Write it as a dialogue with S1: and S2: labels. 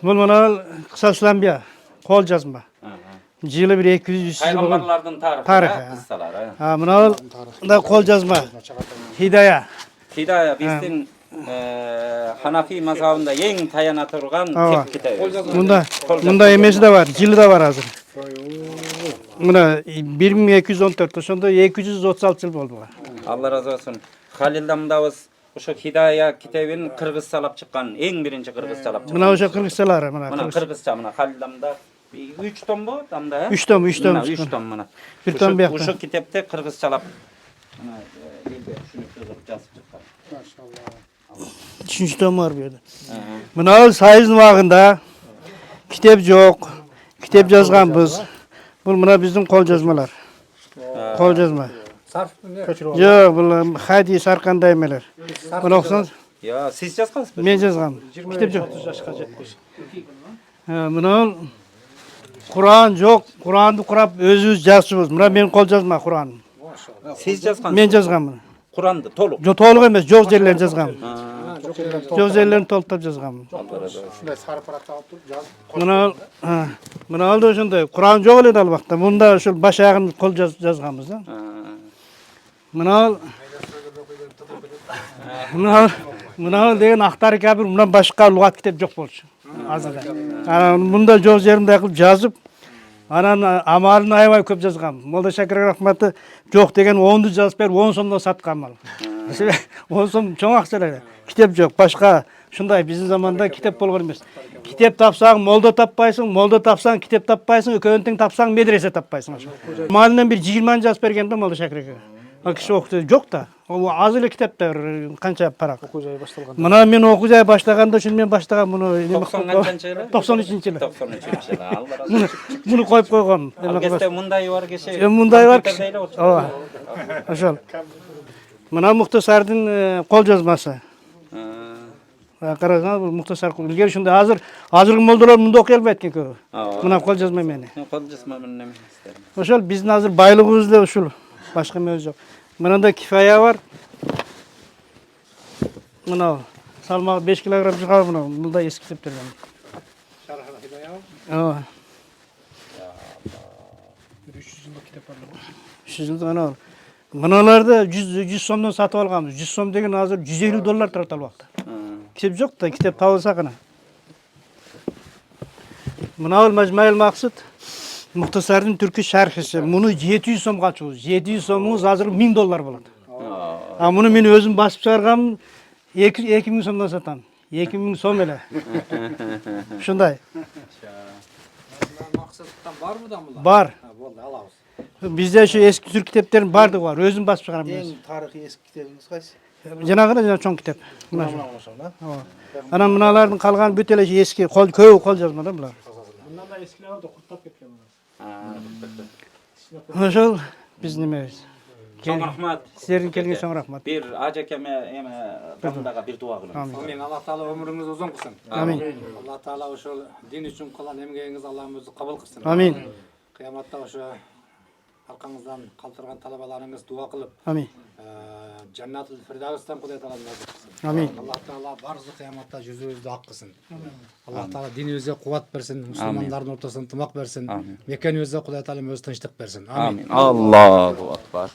S1: Бұл мына Қысасламбия, қол жазма. Жылы бір 200 жыл болған.
S2: Peygamberlerden
S1: Tarih,
S2: tarihte kıssalar.
S1: Мына да қол жазма. Hidaya.
S2: Hidaya bizden Hanafi mazhabında en tayana turgan tek kitap.
S1: Мұнда емесі де бар, жылы да бар азыр. Мына 1214, ошондо 236 жыл болды.
S2: Allah razı olsun. Halil Damdavız şu Hidaya kitabını Kırgız salap çıkan en birinci Kırgız salap çıkan.
S1: Мына ошо кыргызчалар,
S2: Mına Kırgızça mına Halil Damda 3 tom bu damda ya?
S1: 3 tom, 3 tom.
S2: 3 tom mına.
S1: Bir tom bir yakta.
S2: Şu kitapta Kırgız salap. Mına şunu kızıp yazıp çıkan.
S1: Üçüncü tom var bu yerде. Мына сайыздын убагында китеп жок. Китеп жазганбыз. Бул мына биздин кол жазмалар. Кол жазма. Жок, бул хади саркандай эмелер. Мына оксоңуз.
S2: Ya siz yazgansınız mı?
S1: Мен жазгам. Китеп жок. 30 жашка жетпеш. Мына Куран жок. Куранды курап өзүбүз жазчубуз. Мына менин кол жазма Куран.
S2: Siz yazgansınız.
S1: Мен жазгам.
S2: Kur'an'da toluk.
S1: Жок, толук эмес, жок жерлерин жазгам. Жок жерлерин толуктап жазгам. Мына алды ошондой Куран жок эле ал убакта. Мында ушул баш аягын кол жазганбыз да. Мына деген Актар Кабир мындан башка лугат китеп жок болчу. Азыр. Мында жок жеримде кылып жазып, анан амалын аябай көп жазгам. Молда Шакир рахматы жок деген 10ду жазып берип 10 сомдон саткам ал. 10 сом чоң акча эле. Китеп жок, башка ушундай биздин заманда китеп болгон эмес. Китеп тапсаң, молда таппайсың, молда тапсаң, китеп таппайсың, экөөнүн тең тапсаң, медресе таппайсың. Малынан бир 20 жазып берген да Молда Шакир эке. Ал киши окуду жок да. Ал аз эле китептер, канча парак. Окуу жайы башталган. Мына мен окуу жайы баштаганда ушуну мен баштагам муну 93-жылы.
S2: 93-жылы. Allah razı olsun.
S1: Муну коюп койгом.
S2: Алгесте мындай бар киши.
S1: Мындай бар киши. Ооба. Ошол. Мына Муктасардын кол жазмасы. Карасаңыз бул Муктасар илгери ушундай азыркы молдолор мында окуй албайт экен көбү. Мына кол жазма мени.
S2: Кол жазма менен эме истер.
S1: Ошол биздин азыр байлыгыбыз эле ушул. Башка эмес жок. Мынанда кифая бар. Мына салмагы 5 килограмм чыгар мына. Мында эски китептер бар. Шарахана кифая бар? Ооба. 300 жылдык китеп бар. 300 жылдык ана. Мыналарды 100 сомдон сатып алганбыз. 100 сом деген азыр $150 турат ал убакта. Китеп жок да, китеп табылса гана. Мына Мажмаил Максут Муктасардын түркү шархысы. Муну 700 сомго ачабыз. 700 сомуңуз азыр $1000 болот. Муну мен өзүм басып чыгаргам 2000 сомдон сатам. 2000 сом эле. Ушундай. Максаттан барбы да мулар? Бар. Болду, алабыз. Бизде şu eski Türk kiteplerin bardыгы бар. Өзүм басып чыгарам.
S3: Эң тарыхый эски китебиңиз кайсы?
S1: Жанагы жана чоң китеп. Анан мыналардын калган бүт эле эски көбү кол жазма да булар. Мындан да эскилер бар да куттап кеткен булар. Ошол биздин эмебиз.
S2: Чоң рахмат.
S1: Сиздердин келген чоң рахмат.
S2: Bir ajekeme эме damdaga bir dua kılın.
S4: Amin. Allah Taala ömrünüz uzun kılsın.
S1: Amin.
S4: Allah Taala ошол din üçün kılan emgeğiniz Allah'ımız kabul kılsın.
S1: Amin.
S4: Kıyamatta ошо halkаңыздан калтырган талабаларыңыз дуа кылып,
S1: Amin.
S4: Jannatul Firdavs'tan Kudret Allah'ın nasip kılsın.
S1: Amin.
S4: Allah Taala barzı kıyamatta yüzünüzde hak kılsın. Allah Taala dinimize kuvvet versin, Müslümanların ortasına tımak versin. Mekanımıza Kudret Allah'ın öz tinçlik versin. Amin.
S2: Allahu Akbar.